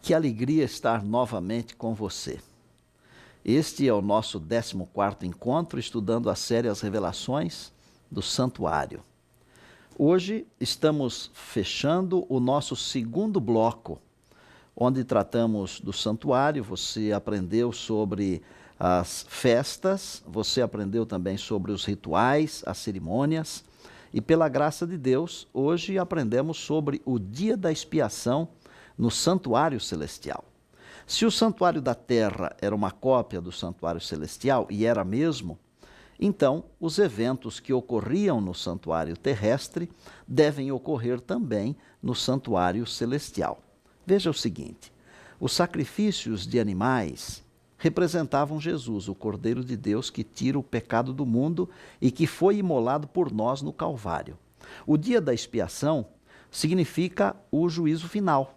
Que alegria estar novamente com você. Este é o nosso 14º encontro, estudando a série As Revelações do Santuário. Hoje estamos fechando o nosso segundo bloco, onde tratamos do santuário. Você aprendeu sobre as festas, você aprendeu também sobre os rituais, as cerimônias, e pela graça de Deus, hoje aprendemos sobre o dia da expiação no santuário celestial. Se o santuário da terra era uma cópia do santuário celestial, e era mesmo, então os eventos que ocorriam no santuário terrestre devem ocorrer também no santuário celestial. Veja o seguinte: os sacrifícios de animais representavam Jesus, o Cordeiro de Deus que tira o pecado do mundo e que foi imolado por nós no Calvário. O dia da expiação significa o juízo final,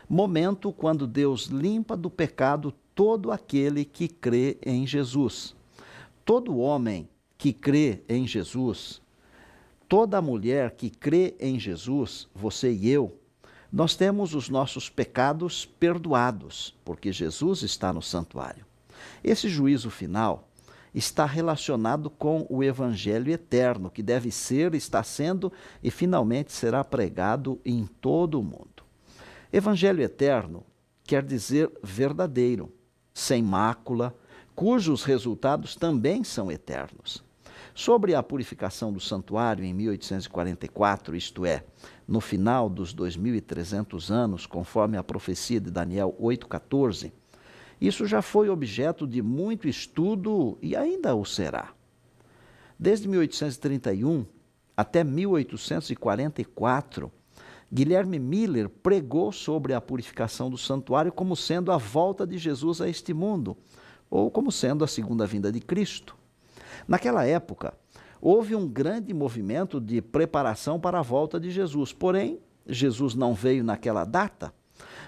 momento quando Deus limpa do pecado todo aquele que crê em Jesus. Todo homem que crê em Jesus, toda mulher que crê em Jesus, você e eu, nós temos os nossos pecados perdoados, porque Jesus está no santuário. Esse juízo final está relacionado com o Evangelho eterno, que deve ser, está sendo e finalmente será pregado em todo o mundo. Evangelho eterno quer dizer verdadeiro, sem mácula, cujos resultados também são eternos. Sobre a purificação do santuário em 1844, isto é, no final dos 2.300 anos, conforme a profecia de Daniel 8,14, isso já foi objeto de muito estudo e ainda o será. Desde 1831 até 1844, Guilherme Miller pregou sobre a purificação do santuário como sendo a volta de Jesus a este mundo, ou como sendo a segunda vinda de Cristo. Naquela época, houve um grande movimento de preparação para a volta de Jesus, porém, Jesus não veio naquela data.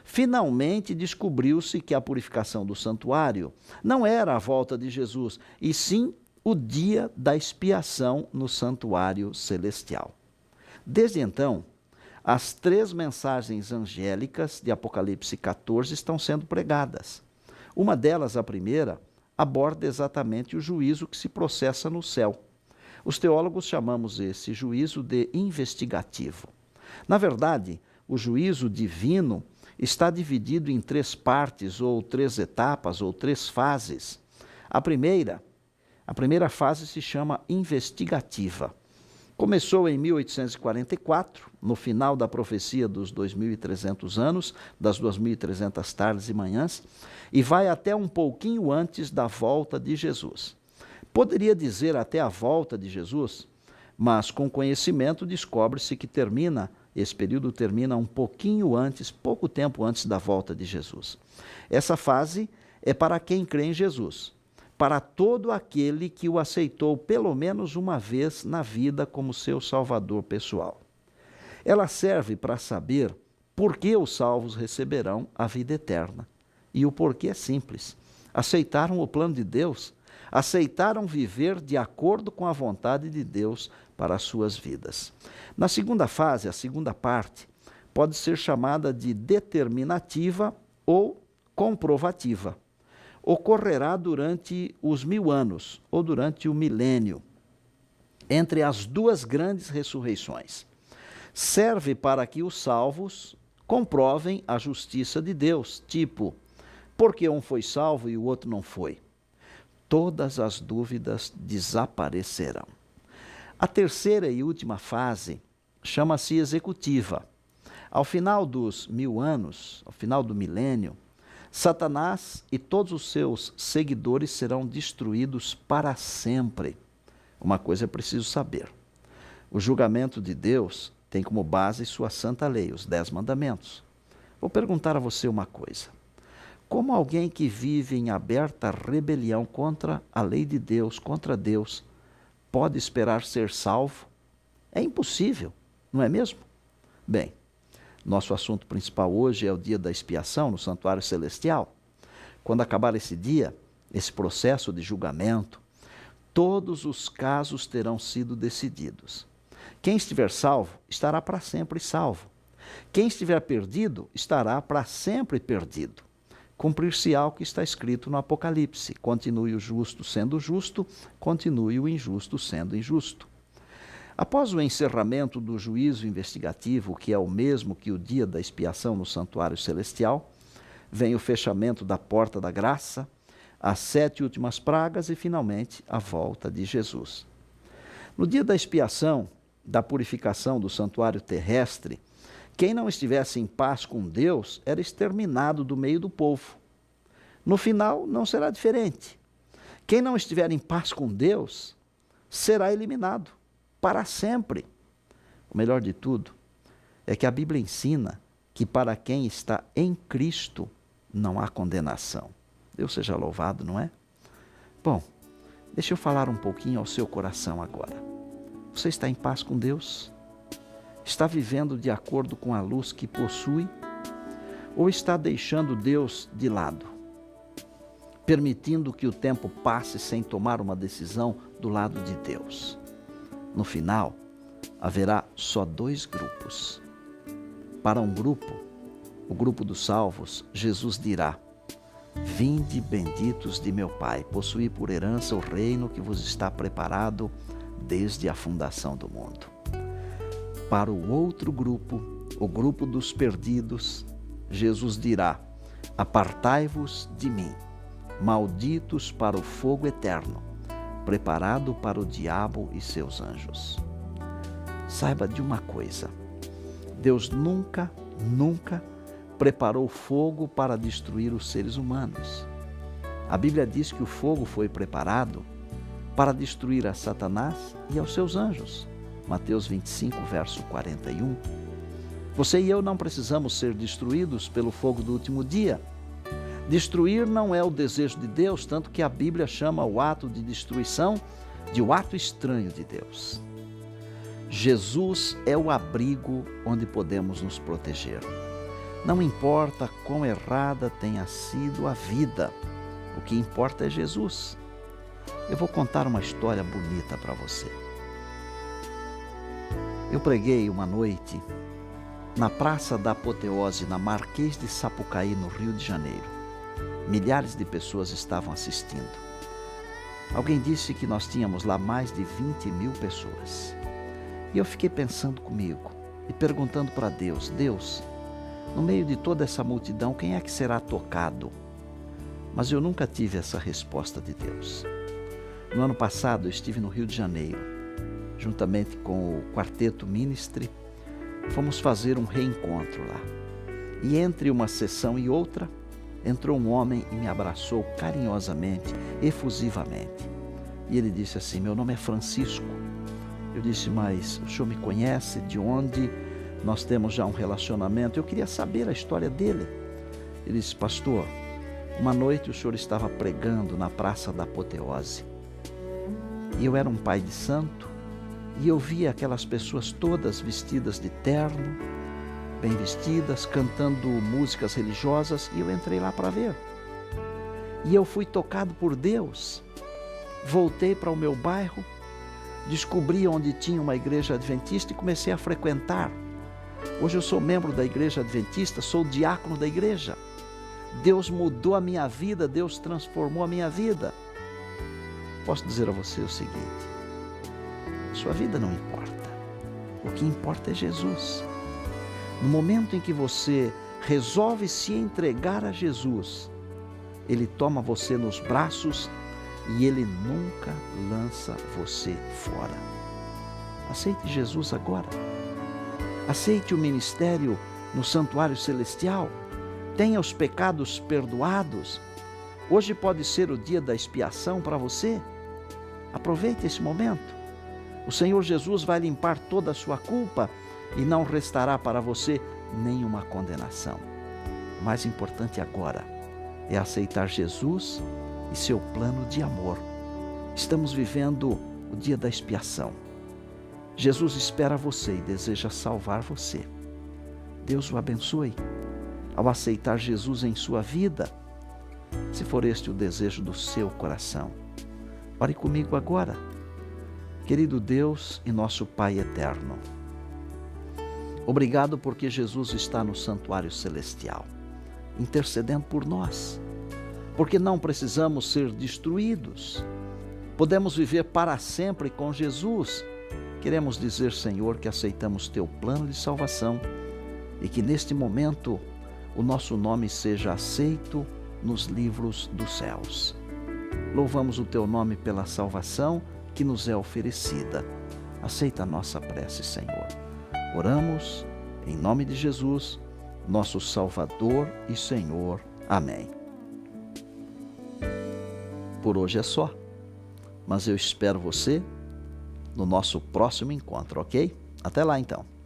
Finalmente descobriu-se que a purificação do santuário não era a volta de Jesus, e sim o dia da expiação no santuário celestial. Desde então, as 3 mensagens angélicas de Apocalipse 14 estão sendo pregadas. Uma delas, a primeira, aborda exatamente o juízo que se processa no céu. Os teólogos chamamos esse juízo de investigativo. Na verdade, o juízo divino está dividido em 3 partes, ou 3 etapas, ou 3 fases. A primeira fase se chama investigativa. Começou em 1844, no final da profecia dos 2.300 anos, das 2.300 tardes e manhãs, e vai até um pouquinho antes da volta de Jesus. Poderia dizer até a volta de Jesus, mas com conhecimento descobre-se que esse período termina um pouquinho antes, pouco tempo antes da volta de Jesus. Essa fase é para quem crê em Jesus, para todo aquele que o aceitou pelo menos uma vez na vida como seu salvador pessoal. Ela serve para saber por que os salvos receberão a vida eterna. E o porquê é simples: aceitaram o plano de Deus, aceitaram viver de acordo com a vontade de Deus para as suas vidas. Na segunda fase, a segunda parte, pode ser chamada de determinativa ou comprovativa. Ocorrerá durante os 1000 anos, ou durante o milênio, entre as 2 grandes ressurreições. Serve para que os salvos comprovem a justiça de Deus, tipo, por que um foi salvo e o outro não foi? Todas as dúvidas desaparecerão. A terceira e última fase chama-se executiva. Ao final dos 1000 anos, ao final do milênio, Satanás e todos os seus seguidores serão destruídos para sempre. Uma coisa é preciso saber: o julgamento de Deus tem como base sua santa lei, os 10 mandamentos. Vou perguntar a você uma coisa: como alguém que vive em aberta rebelião contra a lei de Deus, contra Deus, pode esperar ser salvo? É impossível, não é mesmo? Bem, nosso assunto principal hoje é o dia da expiação no santuário celestial. Quando acabar esse dia, esse processo de julgamento, todos os casos terão sido decididos. Quem estiver salvo, estará para sempre salvo. Quem estiver perdido estará para sempre perdido. Cumprir-se-á o que está escrito no Apocalipse: continue o justo sendo justo, continue o injusto sendo injusto. Após o encerramento do juízo investigativo, que é o mesmo que o dia da expiação no santuário celestial, vem o fechamento da porta da graça, as 7 últimas pragas e, finalmente, a volta de Jesus. No dia da expiação, da purificação do santuário terrestre, quem não estivesse em paz com Deus era exterminado do meio do povo. No final, não será diferente. Quem não estiver em paz com Deus será eliminado para sempre. O melhor de tudo é que a Bíblia ensina que para quem está em Cristo não há condenação. Deus seja louvado, não é? Bom, deixa eu falar um pouquinho ao seu coração agora. Você está em paz com Deus? Está vivendo de acordo com a luz que possui? Ou está deixando Deus de lado? Permitindo que o tempo passe sem tomar uma decisão do lado de Deus? No final, haverá só 2 grupos. Para um grupo, o grupo dos salvos, Jesus dirá: vinde benditos de meu Pai, possuí por herança o reino que vos está preparado desde a fundação do mundo. Para o outro grupo, o grupo dos perdidos, Jesus dirá: apartai-vos de mim, malditos para o fogo eterno, preparado para o diabo e seus anjos. Saiba de uma coisa: Deus nunca preparou fogo para destruir os seres humanos. A Bíblia diz que o fogo foi preparado para destruir a Satanás e aos seus anjos. Mateus 25, verso 41. Você e eu não precisamos ser destruídos pelo fogo do último dia. Destruir não é o desejo de Deus, tanto que a Bíblia chama o ato de destruição de o ato estranho de Deus. Jesus é o abrigo onde podemos nos proteger. Não importa quão errada tenha sido a vida, o que importa é Jesus. Eu vou contar uma história bonita para você. Eu preguei uma noite na Praça da Apoteose, na Marquês de Sapucaí, no Rio de Janeiro. Milhares de pessoas estavam assistindo. Alguém disse que nós tínhamos lá mais de 20.000 pessoas. E eu fiquei pensando comigo e perguntando para Deus: Deus, no meio de toda essa multidão, quem é que será tocado? Mas eu nunca tive essa resposta de Deus. No ano passado, eu estive no Rio de Janeiro, juntamente com o Quarteto Ministry, fomos fazer um reencontro lá. E entre uma sessão e outra, entrou um homem e me abraçou carinhosamente, efusivamente. E ele disse assim: meu nome é Francisco. Eu disse: mas o senhor me conhece? De onde? Nós temos já um relacionamento. Eu queria saber a história dele. Ele disse: pastor, uma noite o senhor estava pregando na Praça da Apoteose. E eu era um pai de santo, e eu via aquelas pessoas todas vestidas de terno, bem vestidas, cantando músicas religiosas, e eu entrei lá para ver. E eu fui tocado por Deus. Voltei para o meu bairro, descobri onde tinha uma igreja adventista e comecei a frequentar. Hoje eu sou membro da igreja adventista, sou diácono da igreja. Deus mudou a minha vida, Deus transformou a minha vida. Posso dizer a você o seguinte: sua vida não importa. O que importa é Jesus. No momento em que você resolve se entregar a Jesus, Ele toma você nos braços e Ele nunca lança você fora. Aceite Jesus agora. Aceite o ministério no santuário celestial. Tenha os pecados perdoados. Hoje pode ser o dia da expiação para você. Aproveite esse momento. O Senhor Jesus vai limpar toda a sua culpa e não restará para você nenhuma condenação. O mais importante agora é aceitar Jesus e seu plano de amor. Estamos vivendo o dia da expiação. Jesus espera você e deseja salvar você. Deus o abençoe ao aceitar Jesus em sua vida, se for este o desejo do seu coração. Ore comigo agora. Querido Deus e nosso Pai eterno, Obrigado porque Jesus está no santuário celestial, intercedendo por nós, porque não precisamos ser destruídos. Podemos viver para sempre com Jesus. Queremos dizer, Senhor, que aceitamos Teu plano de salvação e que neste momento o nosso nome seja aceito nos livros dos céus. Louvamos o Teu nome pela salvação que nos é oferecida. Aceita a nossa prece, Senhor. Oramos em nome de Jesus, nosso Salvador e Senhor. Amém. Por hoje é só, mas eu espero você no nosso próximo encontro, ok? Até lá então.